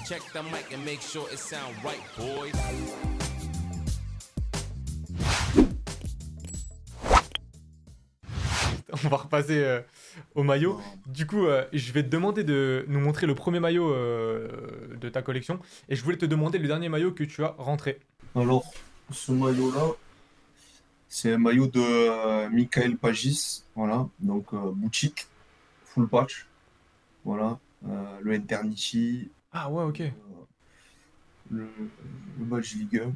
Check the mic and make sure it sound right, boys. On va repasser au maillot. Du coup, je vais te demander de nous montrer le premier maillot de ta collection. Et je voulais te demander le dernier maillot que tu as rentré. Alors, ce maillot-là, c'est un maillot de Michael Pagis, voilà, donc boutique, full patch, voilà, le Eternity, Ah ouais, ok. le, le badge Ligue 1.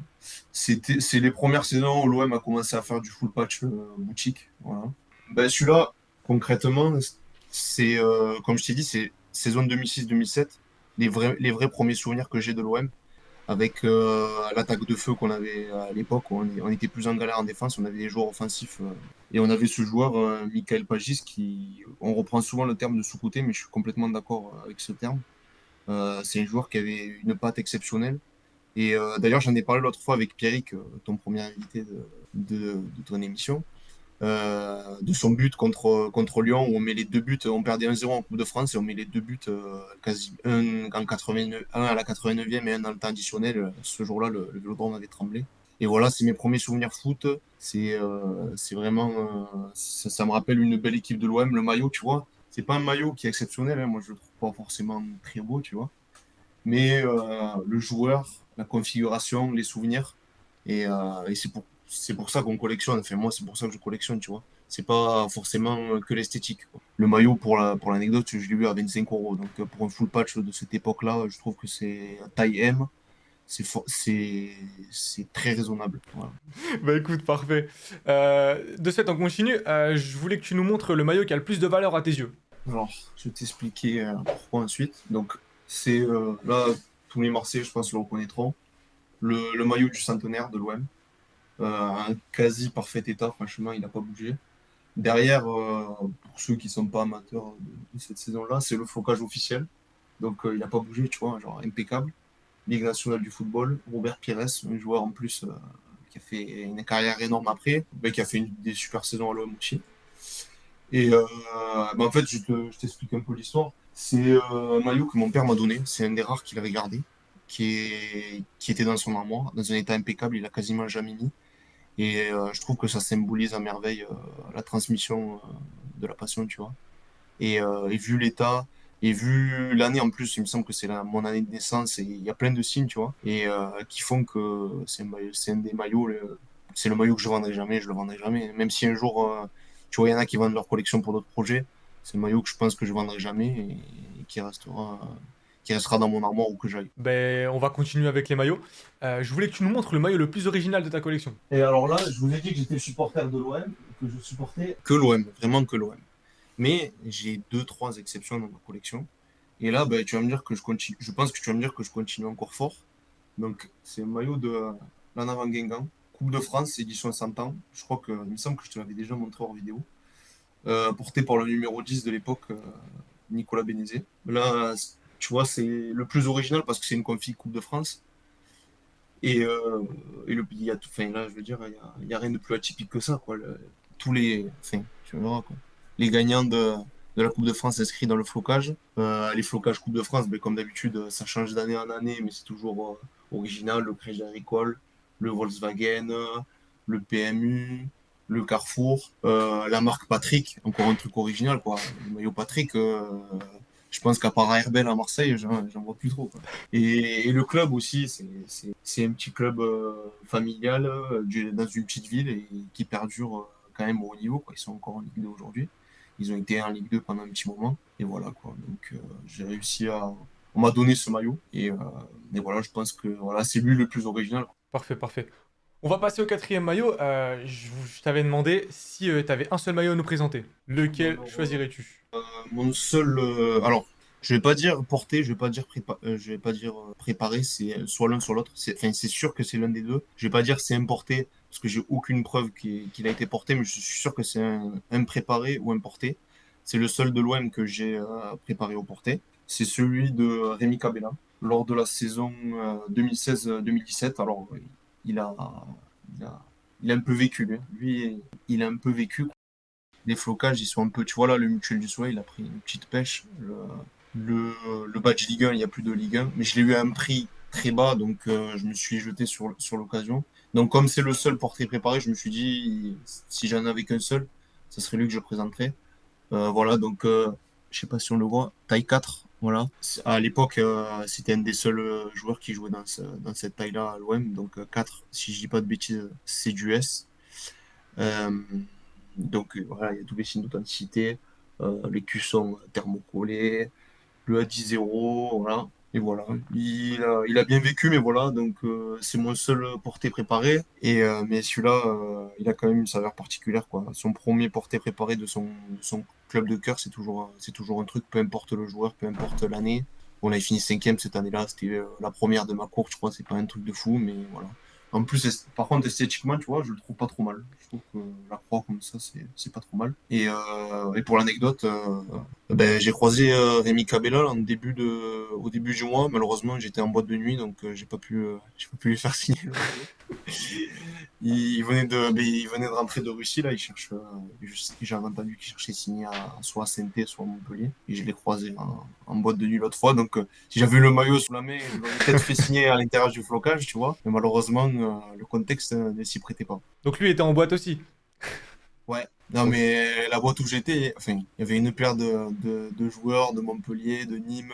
C'est les premières saisons où l'OM a commencé à faire du full patch boutique, voilà. Ben, celui-là, concrètement, c'est, comme je t'ai dit, c'est saison 2006-2007, les vrais premiers souvenirs que j'ai de l'OM. Avec l'attaque de feu qu'on avait à l'époque, où on était plus en galère en défense, on avait des joueurs offensifs et on avait ce joueur, Michael Pagis, qui, on reprend souvent le terme de sous-côté, mais je suis complètement d'accord avec ce terme. C'est un joueur qui avait une patte exceptionnelle. Et d'ailleurs, j'en ai parlé l'autre fois avec Pierrick, ton premier invité de ton émission, de son but contre Lyon, où on met les deux buts, on perdait 1-0 en Coupe de France, et on met les deux buts, quasi, un à la 89e et un dans le temps additionnel. Ce jour-là, le Vélodrome avait tremblé. Et voilà, c'est mes premiers souvenirs foot. C'est vraiment, ça me rappelle une belle équipe de l'OM. Le maillot, tu vois, c'est pas un maillot qui est exceptionnel, hein. Moi, je le trouve pas forcément très beau, tu vois. Mais le joueur, la configuration, les souvenirs, et c'est pour ça qu'on collectionne. Enfin, moi, c'est pour ça que je collectionne, tu vois. C'est pas forcément que l'esthétique, quoi. Le maillot, pour l'anecdote, je l'ai eu à 25 euros. Donc, pour un full patch de cette époque-là, je trouve que c'est taille M. C'est très raisonnable. Voilà. Bah écoute, parfait. De ce fait, on continue. Je voulais que tu nous montres le maillot qui a le plus de valeur à tes yeux. Alors, je vais t'expliquer pourquoi ensuite. Donc, c'est là, tous les Marseillais, je pense, le reconnaîtront. Le maillot du centenaire de l'OM. Un quasi parfait état, franchement, il n'a pas bougé. Derrière, pour ceux qui ne sont pas amateurs de cette saison-là, c'est le flocage officiel. Donc, il n'a pas bougé, tu vois, genre impeccable. Ligue nationale du football, Robert Pires, un joueur en plus qui a fait une carrière énorme après, mais qui a fait des super saisons à l'OM aussi. Et en fait, je t'explique un peu l'histoire. C'est un maillot que mon père m'a donné. C'est un des rares qu'il avait gardé, qui était dans son armoire, dans un état impeccable. Il a quasiment jamais mis. Et je trouve que ça symbolise à merveille la transmission de la passion, tu vois. Et vu l'état, et vu l'année en plus, il me semble que c'est mon année de naissance, et il y a plein de signes, tu vois, et qui font que c'est un des maillots, c'est le maillot que je vendrai jamais, je le vendrai jamais. Même si un jour, tu vois, il y en a qui vendent leur collection pour d'autres projets, c'est un maillot que je pense que je vendrai jamais et qui restera dans mon armoire où que j'aille. Ben, on va continuer avec les maillots. Je voulais que tu nous montres le maillot le plus original de ta collection. Et alors là, je vous ai dit que j'étais supporter de l'OM, que je supportais que l'OM, vraiment que l'OM. Mais j'ai deux, trois exceptions dans ma collection. Et là, ben, tu vas me dire que je continue. Je pense que tu vas me dire que je continue encore fort. Donc, c'est un maillot de l'Anavan Guingamp, Coupe de France, édition 100 ans. Je crois que, il me semble que je te l'avais déjà montré hors vidéo. Porté par le numéro 10 de l'époque, Nicolas Bénézet. Là, tu vois, c'est le plus original parce que c'est une config Coupe de France. Et il y a tout, enfin, là, je veux dire, il y a rien de plus atypique que ça, quoi. Enfin, tu verras, quoi. Les gagnants de la Coupe de France inscrits dans le flocage. Les flocages Coupe de France, ben, comme d'habitude, ça change d'année en année, mais c'est toujours original. Le Crédit Agricole, le Volkswagen, le PMU, le Carrefour, la marque Patrick, encore un truc original, quoi. Le maillot Patrick, je pense qu'à part Herbel à Marseille, j'en vois plus trop, quoi. Et le club aussi, c'est un petit club familial dans une petite ville et qui perdure quand même au haut niveau, quoi. Ils sont encore en Ligue 2 aujourd'hui. Ils ont été en Ligue 2 pendant un petit moment. Et voilà, quoi. Donc, j'ai réussi à. On m'a donné ce maillot. Et voilà, je pense que voilà, c'est lui le plus original. Parfait, parfait. On va passer au quatrième maillot. Je t'avais demandé si tu avais un seul maillot à nous présenter. Lequel Alors, choisirais-tu? mon seul. Alors, je vais pas dire porter, je vais pas dire préparer, c'est soit l'un soit l'autre. Enfin, c'est sûr que c'est l'un des deux. Je vais pas dire c'est importé, parce que j'ai aucune preuve qu'il a été porté, mais je suis sûr que c'est un préparé ou un porté. C'est le seul de l'OM que j'ai préparé au porté. C'est celui de Rémi Cabella, lors de la saison 2016-2017. Alors, il a, il a, il a un peu vécu, lui. Lui, il a un peu vécu. Les flocages, ils sont un peu. Tu vois là, le Mutuel du Soleil, il a pris une petite pêche. le badge Ligue 1, il n'y a plus de Ligue 1, mais je l'ai eu à un prix très bas, donc je me suis jeté sur l'occasion. Donc comme c'est le seul portrait préparé, je me suis dit, si j'en avais qu'un seul, ça serait lui que je présenterais. Voilà, donc je sais pas si on le voit, taille 4, voilà. À l'époque, c'était un des seuls joueurs qui jouait dans cette taille-là à l'OM, donc 4, si je dis pas de bêtises, c'est du S. Euh, donc voilà, il y a tous les signes d'authenticité, les cuissons thermocollés, le A10-0, voilà. Et voilà, il a bien vécu, mais voilà, donc c'est mon seul porté préparé. Mais celui-là, il a quand même une saveur particulière, quoi. Son premier porté préparé de son club de cœur, c'est toujours un truc, peu importe le joueur, peu importe l'année. On a fini cinquième cette année-là, c'était la première de ma cour, je crois, c'est pas un truc de fou, mais voilà. En plus, par contre, esthétiquement, tu vois, je le trouve pas trop mal. Je trouve que la croix comme ça, c'est pas trop mal. Et pour l'anecdote, ben, j'ai croisé Rémi Cabella là, au début du mois. Malheureusement, j'étais en boîte de nuit, donc j'ai pas pu lui faire signer le maillot. Il venait de rentrer de Russie, là. J'avais entendu qu'il cherchait signer soit à Saint-Étienne, soit à Montpellier. Et je l'ai croisé en boîte de nuit l'autre fois. Donc, si j'avais eu le maillot sous la main, je l'aurais peut-être fait signer à l'intérieur du flocage, tu vois. Mais malheureusement, le contexte ne s'y prêtait pas. Donc lui était en boîte aussi. Ouais. Non, mais la boîte où j'étais, enfin, il y avait une paire de joueurs de Montpellier, de Nîmes.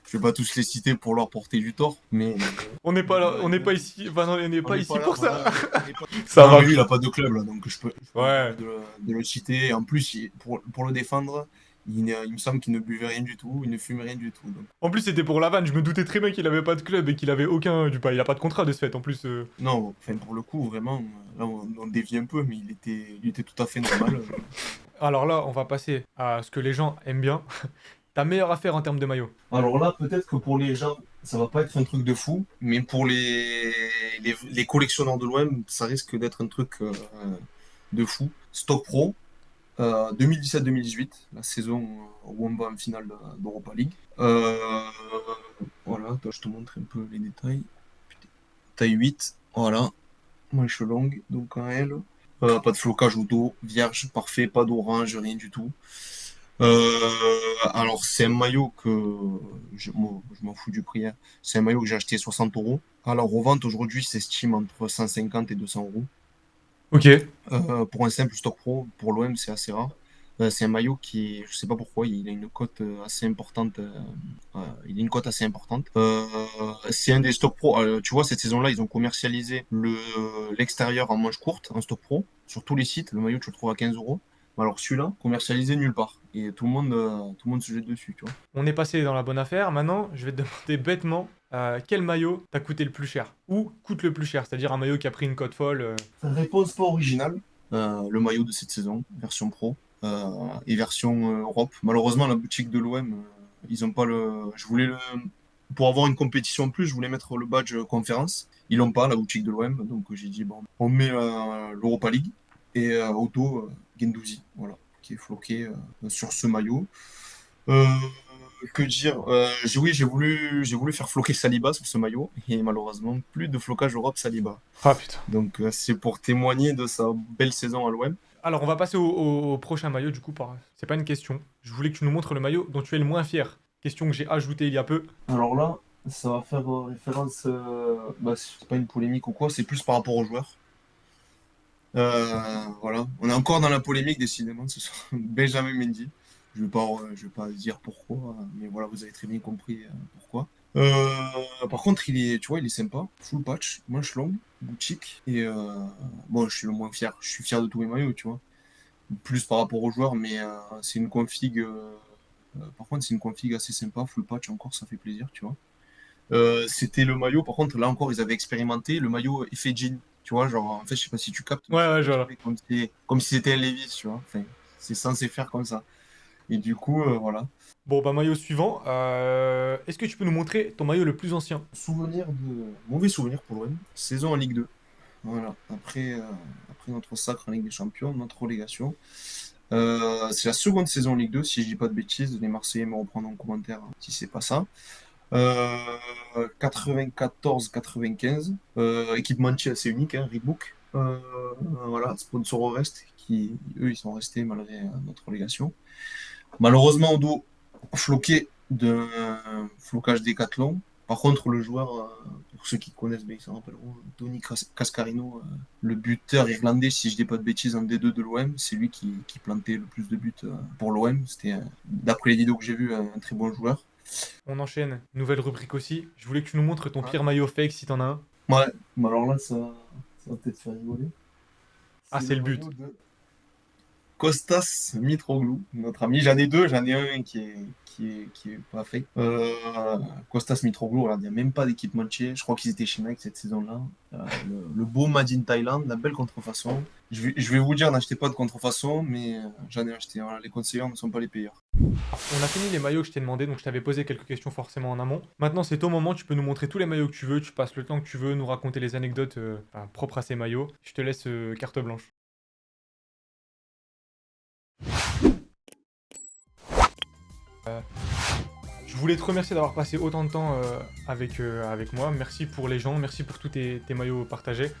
Je vais pas tous les citer pour leur porter du tort, mais. On n'est pas là, on n'est pas ici, enfin non, on n'est On pas n'est ici pas là, pour voilà, ça. on n'est pas- Ça Non, va. mais lui, il a pas de club, là, donc je peux me Ouais. permettre de le citer. Et en plus, pour le défendre, il me semble qu'il ne buvait rien du tout, il ne fumait rien du tout. Donc. En plus c'était pour la vanne, je me doutais très bien qu'il avait pas de club et qu'il avait aucun, il a pas de contrat de ce fait. En plus, Non, enfin, pour le coup, vraiment, là, on dévie un peu, mais il était tout à fait normal. alors là, on va passer à ce que les gens aiment bien. Ta meilleure affaire en termes de maillot. Alors là, peut-être que pour les gens, ça va pas être un truc de fou, mais pour les collectionneurs de l'OM, ça risque d'être un truc de fou. Stock Pro, 2017-2018, la saison où on va en finale d'Europa League. Voilà, attends, je te montre un peu les détails. Taille 8, voilà, manche longue, donc en L. Pas de flocage au dos, vierge, parfait, pas d'orange, rien du tout. Alors, c'est un maillot que moi, je m'en fous du prix, hein. C'est un maillot que j'ai acheté 60 euros. À la revente aujourd'hui, s'estime entre 150 et 200 euros. Ok. Pour un simple stock pro, pour l'OM, c'est assez rare. C'est un maillot qui, je sais pas pourquoi, il a une cote assez importante. Il a une cote assez importante. C'est un des stock pro. Tu vois, cette saison-là, ils ont commercialisé l'extérieur en manche courte, en stock pro, sur tous les sites. Le maillot, tu le trouves à 15 euros. Mais alors celui-là, commercialisé nulle part. Et tout le monde se jette dessus, tu vois. On est passé dans la bonne affaire. Maintenant, je vais te demander bêtement quel maillot t'a coûté le plus cher ou coûte le plus cher, c'est-à-dire un maillot qui a pris une cote folle. Réponse pas originale. Le maillot de cette saison, version pro et version Europe. Malheureusement, la boutique de l'OM, ils ont pas le. Pour avoir une compétition en plus, je voulais mettre le badge conférence. Ils l'ont pas, la boutique de l'OM. Donc j'ai dit, bon, on met l'Europa League et au dos, Guendouzi, voilà, qui est floqué sur ce maillot. Euh, que dire oui, j'ai voulu faire floquer Saliba sur ce maillot et malheureusement, plus de flocage Europe Saliba. Ah putain. Donc c'est pour témoigner de sa belle saison à l'OM. Alors, on va passer au prochain maillot, du coup, c'est pas une question. Je voulais que tu nous montres le maillot dont tu es le moins fier. Question que j'ai ajoutée il y a peu. Alors là, ça va faire référence. C'est pas une polémique ou quoi, c'est plus par rapport aux joueurs. Voilà, on est encore dans la polémique décidément ce soir. Benjamin Mendy. Je vais pas dire pourquoi, mais voilà, vous avez très bien compris pourquoi. Par contre, tu vois, il est sympa, full patch, manche longue, boutique, et bon, je suis le moins fier. Je suis fier de tous mes maillots, tu vois. Plus par rapport aux joueurs, mais c'est une config. Par contre, c'est une config assez sympa, full patch encore, ça fait plaisir, tu vois. C'était le maillot, par contre, là encore, ils avaient expérimenté le maillot effet jean, tu vois, genre, en fait, je sais pas si tu captes, mais Ouais, ouais, c'est je vois. comme si c'était un Levi's, tu vois. Enfin, c'est censé faire comme ça. Et du coup, voilà. Bon, bah, maillot suivant. Est-ce que tu peux nous montrer ton maillot le plus ancien? Mauvais souvenir pour l'OM, saison en Ligue 2. Voilà, après notre sacre en Ligue des Champions, notre relégation. C'est la seconde saison en Ligue 2, si je dis pas de bêtises. Les Marseillais me reprendront en commentaire si c'est pas ça. 94-95, équipementier assez unique, hein, Reebok. Voilà, sponsor au reste, qui eux ils sont restés malgré notre relégation. Malheureusement, au dos, floqué d'un flocage Décathlon. Par contre, le joueur, pour ceux qui connaissent, ben, ils s'en rappelleront, Tony Cascarino, le buteur irlandais, si je dis pas de bêtises, en D2 de l'OM, c'est lui qui plantait le plus de buts pour l'OM. C'était, d'après les vidéos que j'ai vues, un très bon joueur. On enchaîne. Nouvelle rubrique aussi. Je voulais que tu nous montres ton Ouais. pire maillot fake si t'en as un. Ouais, mais alors là, ça va peut-être faire rigoler. Ah, C'est c'est le le but. maillot de Kostas Mitroglou, notre ami. J'en ai deux, j'en ai un qui est pas fait. Kostas Mitroglou, regarde, il n'y a même pas d'équipementier. Je crois qu'ils étaient chez Nike cette saison-là. Le beau Made in Thailand, la belle contrefaçon. Je vais vous dire, n'achetez pas de contrefaçon, mais j'en ai acheté. Voilà, les conseillers ne sont pas les payeurs. On a fini les maillots que je t'ai demandé, donc je t'avais posé quelques questions forcément en amont. Maintenant, c'est ton moment, tu peux nous montrer tous les maillots que tu veux, tu passes le temps que tu veux, nous raconter les anecdotes enfin, propres à ces maillots. Je te laisse carte blanche. Je voulais te remercier d'avoir passé autant de temps avec moi. Merci pour les gens, merci pour tous tes maillots partagés.